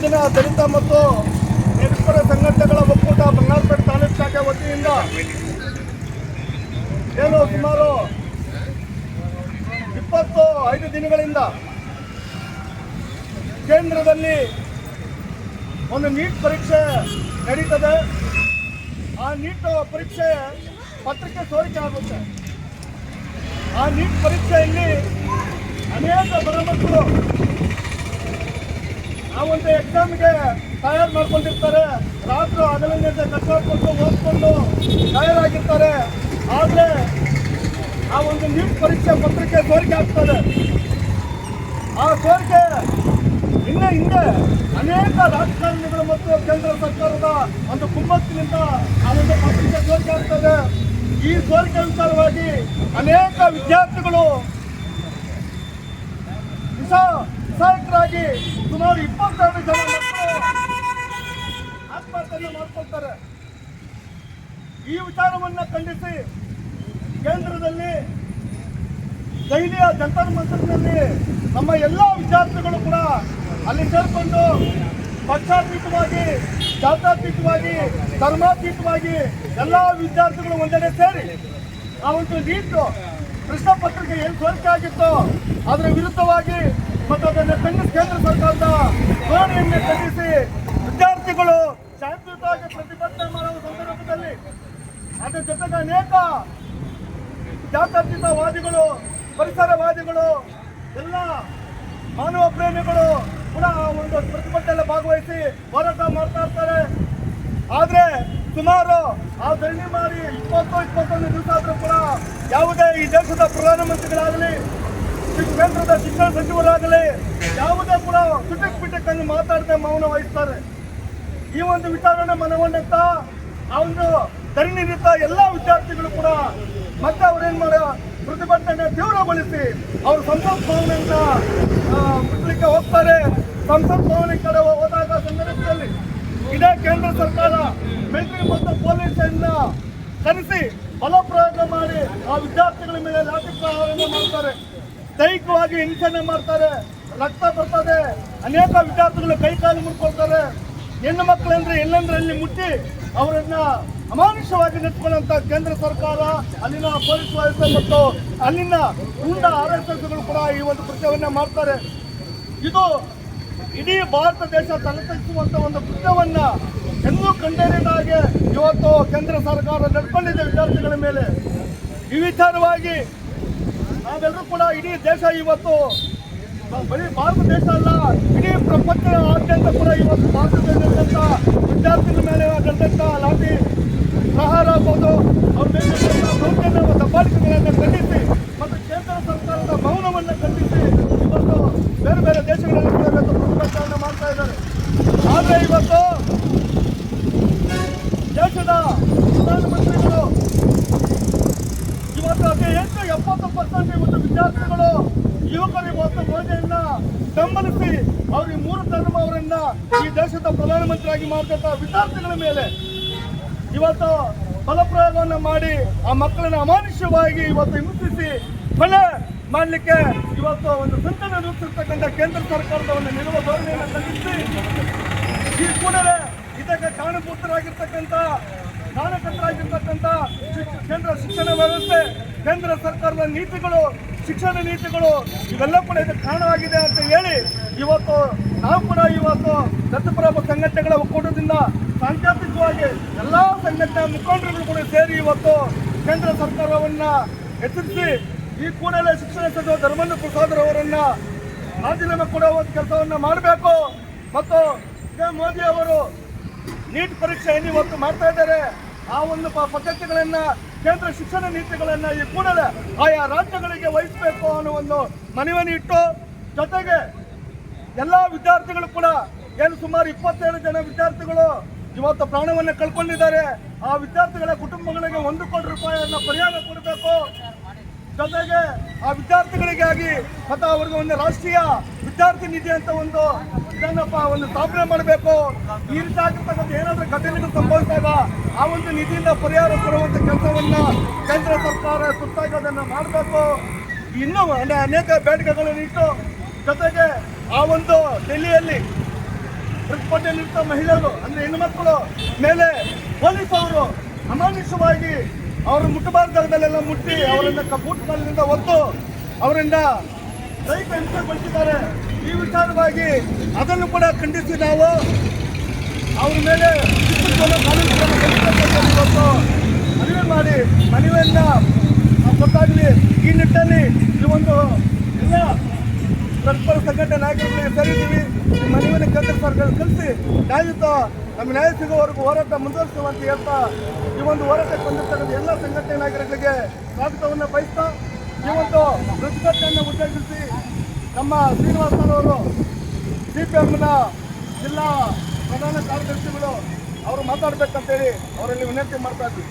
ದಿನ ದಲಿತ ಮತ್ತು ನಿರಕ್ಷರ ಸಂಘಟನೆಗಳ ಒಕ್ಕೂಟ ಬಂಗಾರಪೇಟೆ ತಾಲೂಕು ಶಾಖೆ ವತಿಯಿಂದ ಏನು ಸುಮಾರು 25 ದಿನಗಳಿಂದ ಕೇಂದ್ರದಲ್ಲಿ ಒಂದು ನೀಟ್ ಪರೀಕ್ಷೆ ನಡೀತದೆ. ಆ ನೀಟ್ ಪರೀಕ್ಷೆ ಪತ್ರಿಕೆ ಸೋರಿಕೆ ಆಗುತ್ತೆ. ಆ ನೀಟ್ ಪರೀಕ್ಷೆಯಲ್ಲಿ ಅನೇಕ ಬಡ ಮಕ್ಕಳು ಆ ಒಂದು ಎಕ್ಸಾಮ್ಗೆ ತಯಾರು ಮಾಡ್ಕೊಂಡಿರ್ತಾರೆ. ರಾತ್ರಿ ಹಗಲಿನಿಂದ ಕಷ್ಟಪಟ್ಟು ಓದ್ಕೊಂಡು ತಯಾರಾಗಿರ್ತಾರೆ. ಆದರೆ ಆ ಒಂದು ನೀಟ್ ಪರೀಕ್ಷೆ ಪತ್ರಿಕೆ ಸೋರಿಕೆ ಆಗ್ತದೆ. ಆ ಸೋರಿಕೆ ಹಿಂದೆ ಅನೇಕ ರಾಜಕಾರಣಿಗಳು ಮತ್ತು ಕೇಂದ್ರ ಸರ್ಕಾರದ ಒಂದು ಕುಮ್ಮಕ್ಕಿನಿಂದ ಆ ಒಂದು ಪತ್ರಿಕೆ ಸೋರಿಕೆ ಆಗ್ತದೆ. ಈ ಸೋರಿಕೆ ವಿಚಾರವಾಗಿ ಅನೇಕ ವಿದ್ಯಾರ್ಥಿಗಳು ವಿಷಾಯಕರಾಗಿ ಸುಮಾರು 22 ಜನ ಮಕ್ಕಳು ಆತ್ಮಹತ್ಯೆ ಮಾಡಿಕೊಳ್ತಾರೆ. ಈ ವಿಚಾರವನ್ನು ಖಂಡಿಸಿ ಕೇಂದ್ರದಲ್ಲಿ ದೆಹಲಿಯ ಜಂತರ್ ಮಂತರ್ನಲ್ಲಿ ನಮ್ಮ ಎಲ್ಲ ವಿದ್ಯಾರ್ಥಿಗಳು ಕೂಡ ಅಲ್ಲಿ ಸೇರಿಕೊಂಡು ಪಕ್ಷಾತೀತವಾಗಿ, ಜಾತ್ಯಾತೀತವಾಗಿ, ಧರ್ಮಾತೀತವಾಗಿ ಎಲ್ಲ ವಿದ್ಯಾರ್ಥಿಗಳು ಒಂದೆಡೆ ಸೇರಿ ಆ ಒಂದು ನೀಟ್ ಪ್ರಶ್ನೆ ಪತ್ರಿಕೆ ಏನು ಸೋರಿಕೆ ಆಗಿತ್ತು ಅದರ ವಿರುದ್ಧವಾಗಿ ಮತ್ತು ಅದನ್ನು ಖಂಡಿಸಿ ಕೇಂದ್ರ ಸರ್ಕಾರದ ಧೋರಣೆಯನ್ನು ಖಂಡಿಸಿ ವಿದ್ಯಾರ್ಥಿಗಳು ಶಾಂತಿಯುತವಾಗಿ ಪ್ರತಿಭಟನೆ ಮಾಡುವ ಸಂದರ್ಭದಲ್ಲಿ ಅದರ ಜೊತೆಗೆ ಅನೇಕ ಜಾತ್ಯತೀತವಾದಿಗಳು, ಪರಿಸರವಾದಿಗಳು, ಎಲ್ಲ ಮಾನವ ಪ್ರೇಮಿಗಳು ಕೂಡ ಒಂದು ಪ್ರತಿಭಟನೆಯಲ್ಲಿ ಭಾಗವಹಿಸಿ ಹೋರಾಟ ಮಾಡ್ತಾ ಇರ್ತಾರೆ. ಆದರೆ ಸುಮಾರು ಆ ಧರಣಿ ಮಾಡಿ 20-21 ದಿವಸ ಆದರೂ ಕೂಡ ಯಾವುದೇ ಈ ದೇಶದ ಪ್ರಧಾನಮಂತ್ರಿಗಳಾಗಲಿ, ಕೇಂದ್ರದ ಶಿಕ್ಷಣ ಸಚಿವರಾಗಲಿ ಯಾವುದೇ ಕೂಡ ಸುಟಕ್ ಅನ್ನು ಮಾತಾಡದೆ ಮೌನ ವಹಿಸ್ತಾರೆ. ಈ ಒಂದು ವಿಚಾರವನ್ನು ಮನಗೊಂಡಂತ ಆ ಒಂದು ಧರಣಿ ನಿರತ ಎಲ್ಲ ವಿದ್ಯಾರ್ಥಿಗಳು ಕೂಡ ಮತ್ತೆ ಅವರೇನು ಮಾಡೋ ಪ್ರತಿಭಟನೆ ತೀವ್ರಗೊಳಿಸಿ ಅವರು ಸಂಸತ್ ಭವನದಿಂದ ಬಿಡಲಿಕ್ಕೆ ಹೋಗ್ತಾರೆ. ಸಂಸತ್ ಭವನ ಕಡೆ ಹೋದಾಗ ಸಂದರ್ಭದಲ್ಲಿ ಇದೇ ಕೇಂದ್ರ ಸರ್ಕಾರ ಮಿಲಿಟರಿ ಮತ್ತು ಪೊಲೀಸರಿಂದ ಕರೆಸಿ ಬಲಪ್ರಯೋಗ ಮಾಡಿ ಆ ವಿದ್ಯಾರ್ಥಿಗಳ ಮೇಲೆ ಲಾಠಿ ಪ್ರಹಾರವನ್ನು ಮಾಡ್ತಾರೆ. ದೈಹಿಕವಾಗಿ ಹಿಂಸೆಯನ್ನು ಮಾಡ್ತಾರೆ. ರಕ್ತ ಬರ್ತದೆ. ಅನೇಕ ವಿದ್ಯಾರ್ಥಿಗಳು ಕೈಕಾಲು ಮುಟ್ಕೊಳ್ತಾರೆ. ಹೆಣ್ಣು ಮಕ್ಕಳಂದ್ರೆ ಎಲ್ಲಂದ್ರಲ್ಲಿ ಮುಟ್ಟಿ ಅವರನ್ನ ಅಮಾನುಷವಾಗಿ ನೆಚ್ಕೊಳ್ಳುವಂತ ಕೇಂದ್ರ ಸರ್ಕಾರ, ಅಲ್ಲಿನ ಪೊಲೀಸ್ ವ್ಯವಸ್ಥೆ ಮತ್ತು ಅಲ್ಲಿನ ಗೂಂಡಾ RSSಗಳು ಕೂಡ ಈ ಒಂದು ಕೃತ್ಯವನ್ನ ಮಾಡ್ತಾರೆ. ಇದು ಇಡೀ ಭಾರತ ದೇಶ ತಲೆತಗ್ಗಿಸುವಂತ ಒಂದು ಕೃತ್ಯವನ್ನ ಎಂದೂ ಕಂಡರಿಯದ ಹಾಗೆ ಇವತ್ತು ಕೇಂದ್ರ ಸರ್ಕಾರ ನಡ್ಕೊಂಡಿದೆ ವಿದ್ಯಾರ್ಥಿಗಳ ಮೇಲೆ. ಈ ವಿಚಾರವಾಗಿ ನಾವೆಲ್ಲರೂ ಕೂಡ ಇಡೀ ದೇಶ ಇವತ್ತು ಬರೀ ಭಾರತ ದೇಶ ಅಲ್ಲ, ಇಡೀ ಪ್ರಪಂಚದಾದ್ಯಂತ ಕೂಡ ಇವತ್ತು ಭಾರತದಲ್ಲಿರುವಂಥ ವಿದ್ಯಾರ್ಥಿಗಳ ಮೇಲೆ ನಡೆದಂಥ ಲಾಠಿ ಪ್ರಹಾರ ಆಗ್ಬೋದು, ಅವ್ರ ಮೇಲೆ ದೌರ್ಜನ್ಯ ದಬ್ಬಾಳಿಕೆಗಳನ್ನು ಖಂಡಿಸಿ ಮತ್ತು ಕೇಂದ್ರ ಸರ್ಕಾರದ ಮೌನವನ್ನು ಖಂಡಿಸಿ ಇವತ್ತು ಬೇರೆ ಬೇರೆ ದೇಶಗಳಲ್ಲಿ ಕೂಡ ಪ್ರತಿಭಟನೆ ಮಾಡ್ತಾ ಇದ್ದಾರೆ. ಆದರೆ ಇವತ್ತು ದೇಶದ ಪ್ರಧಾನಮಂತ್ರಿಗಳು ಇವತ್ತು ಅತಿ ಹೆಚ್ಚು 70% ಇವತ್ತು ವಿದ್ಯಾರ್ಥಿಗಳು ಯುವಕರು ಇವತ್ತು ಮೋದಿಯನ್ನ ಬೆಂಬಲಿಸಿ ಅವ್ರಿಗೆ 3 ಟರ್ಮ್ ಅವರನ್ನ ಈ ದೇಶದ ಪ್ರಧಾನಮಂತ್ರಿಯಾಗಿ ಮಾಡಿದಂಥ ವಿದ್ಯಾರ್ಥಿಗಳ ಮೇಲೆ ಇವತ್ತು ಬಲಪ್ರಯೋಗವನ್ನು ಮಾಡಿ ಆ ಮಕ್ಕಳನ್ನ ಅಮಾನುಷ್ಯವಾಗಿ ಇವತ್ತು ಹಿಂಸಿಸಿ ಕೊಲೆ ಮಾಡಲಿಕ್ಕೆ ಇವತ್ತು ಒಂದು ಸಂಚಲನ ರೂಪಿಸಿರ್ತಕ್ಕಂಥ ಕೇಂದ್ರ ಸರ್ಕಾರದ ಒಂದು ನಿಲುವ ಧೋರಣೆಯನ್ನು ಖಂಡಿಸಿ ಈ ಕೂಡಲೇ ಇದಕ್ಕೆ ಕಾರಣಕರ್ತರಾಗಿರ್ತಕ್ಕಂಥ ಕೇಂದ್ರ ಶಿಕ್ಷಣ ವ್ಯವಸ್ಥೆ, ಕೇಂದ್ರ ಸರ್ಕಾರದ ನೀತಿಗಳು, ಶಿಕ್ಷಣ ನೀತಿಗಳು ಇವೆಲ್ಲ ಕೂಡ ಇದಕ್ಕೆ ಕಾರಣವಾಗಿದೆ ಅಂತ ಹೇಳಿ ಇವತ್ತು ನಾವು ಕೂಡ ಇವತ್ತು ದತ್ತಪರ ಸಂಘಟನೆಗಳ ಒಕ್ಕೂಟದಿಂದ ಸಾಂಕೇತಿಕವಾಗಿ ಎಲ್ಲ ಸಂಘಟನಾ ಮುಖಂಡರುಗಳು ಕೂಡ ಸೇರಿ ಇವತ್ತು ಕೇಂದ್ರ ಸರ್ಕಾರವನ್ನ ಎಚ್ಚರಿಸಿ ಈ ಕೂಡಲೇ ಶಿಕ್ಷಣ ಸಚಿವ ಧರ್ಮೇಂದ್ರ ಪ್ರಸಾದ್ ಅವರನ್ನ ರಾಜೀನಾಮೆ ಕೊಡುವ ಕೆಲಸವನ್ನ ಮಾಡಬೇಕು. ಮತ್ತು ಮೋದಿ ಅವರು ನೀಟ್ ಪರೀಕ್ಷೆಯನ್ನು ಇವತ್ತು ಮಾಡ್ತಾ ಇದ್ದಾರೆ. ಆ ಒಂದು ಪದ್ಧತಿಗಳನ್ನ, ಕೇಂದ್ರ ಶಿಕ್ಷಣ ನೀತಿಗಳನ್ನ ಈ ಕೂಡಲೇ ಆಯಾ ರಾಜ್ಯಗಳಿಗೆ ವಹಿಸಬೇಕು ಅನ್ನೋ ಒಂದು ಮನವಿಯನ್ನು ಇಟ್ಟು, ಜೊತೆಗೆ ಎಲ್ಲ ವಿದ್ಯಾರ್ಥಿಗಳು ಕೂಡ ಏನು ಸುಮಾರು 27 ಜನ ವಿದ್ಯಾರ್ಥಿಗಳು ಇವತ್ತು ಪ್ರಾಣವನ್ನು ಕಳ್ಕೊಂಡಿದ್ದಾರೆ. ಆ ವಿದ್ಯಾರ್ಥಿಗಳ ಕುಟುಂಬಗಳಿಗೆ 1 ಕೋಟಿ ರೂಪಾಯಿಯನ್ನು ಪರಿಹಾರ ಕೊಡಬೇಕು. ಜೊತೆಗೆ ಆ ವಿದ್ಯಾರ್ಥಿಗಳಿಗಾಗಿ ಮತ್ತು ಅವರಿಗೆ ಒಂದು ರಾಷ್ಟ್ರೀಯ ವಿದ್ಯಾರ್ಥಿ ನಿಧಿ ಅಂತ ಒಂದು ಸ್ಥಾಪನೆ ಮಾಡಬೇಕು. ಈ ರೀತಿ ಆಗಿರ್ತಕ್ಕಂಥ ಏನಾದರೂ ಘಟನೆಗಳು ಸಂಭವಿಸಿದಾಗ ಆ ಒಂದು ನಿಧಿಯಿಂದ ಪರಿಹಾರ ಕೊಡುವಂಥ ಕೆಲಸವನ್ನ ಕೇಂದ್ರ ಸರ್ಕಾರ ತುರ್ತಾಗಿ ಅದನ್ನು ಮಾಡಬೇಕು. ಇನ್ನೂ ಅನೇಕ ಬೇಡಿಕೆಗಳನ್ನು ಇಟ್ಟು, ಜೊತೆಗೆ ಆ ಒಂದು ಡೆಲ್ಲಿಯಲ್ಲಿ ಪ್ರತಿಭಟನೆಯಲ್ಲಿರ್ತ ಮಹಿಳೆಯರು ಅಂದ್ರೆ ಹೆಣ್ಣುಮಕ್ಕಳು ಮೇಲೆ ಪೊಲೀಸ್ ಅವರು ಅಮಾನುಷವಾಗಿ ಅವರು ಮುಟ್ಟಬಾರ್ದ ಜಾಗದಲ್ಲೆಲ್ಲ ಮುಟ್ಟಿ ಅವರನ್ನ ಬೂಟ್ ಕಾಲಿನಿಂದ ಒತ್ತು ಅವರಿಂದ ದೈಹಿಕ ಹಿಂಸೆಗೊಳಿಸಿದ್ದಾರೆ. ಈ ವಿಚಾರವಾಗಿ ಅದನ್ನು ಕೂಡ ಖಂಡಿಸಿ ನಾವು ಅವ್ರ ಮೇಲೆ ಕಾನೂನು ಕ್ರಮ ಇವತ್ತು ಮನವಿ ಮಾಡಿ ಮನವಿಯನ್ನ ಗೊತ್ತಾಗಲಿ. ಈ ನಿಟ್ಟಿನಲ್ಲಿ ಈ ಒಂದು ಎಲ್ಲ ಪ್ರತಿಪರ ಸಂಘಟನೆ ನಾಯಕರುಗಳಿಗೆ ಸೇರಿದ್ದೀವಿ. ಈ ಮನವಿಯನ್ನು ಕೇಂದ್ರ ಸರ್ಕಾರ ಕಲಿಸಿ ನ್ಯಾಯಯುತ ನಮ್ಮ ನ್ಯಾಯ ಸಿಗುವವರೆಗೂ ಹೋರಾಟ ಮುಂದುವರಿಸುವಂತ ಹೇಳ್ತಾ ಈ ಒಂದು ಹೋರಾಟಕ್ಕೆ ಬಂದಿರ್ತಕ್ಕಂಥ ಎಲ್ಲ ಸಂಘಟನೆ ನಾಯಕರುಗಳಿಗೆ ಸ್ವಾಗತವನ್ನು ಬಯಸ್ತಾ ಈ ಒಂದು ಪ್ರತಿಭಟನೆಯನ್ನು ಉದ್ದೇಶಿಸಿ ನಮ್ಮ ಶ್ರೀನಿವಾಸನವರು ಸಿಪಿಎಂನ ಜಿಲ್ಲಾ ಪ್ರಧಾನ ಕಾರ್ಯದರ್ಶಿಗಳು ಅವರು ಮಾತಾಡಬೇಕಂತೇಳಿ ಅವರಲ್ಲಿ ವಿನಂತಿ ಮಾಡ್ತಾ ಇದ್ವಿ.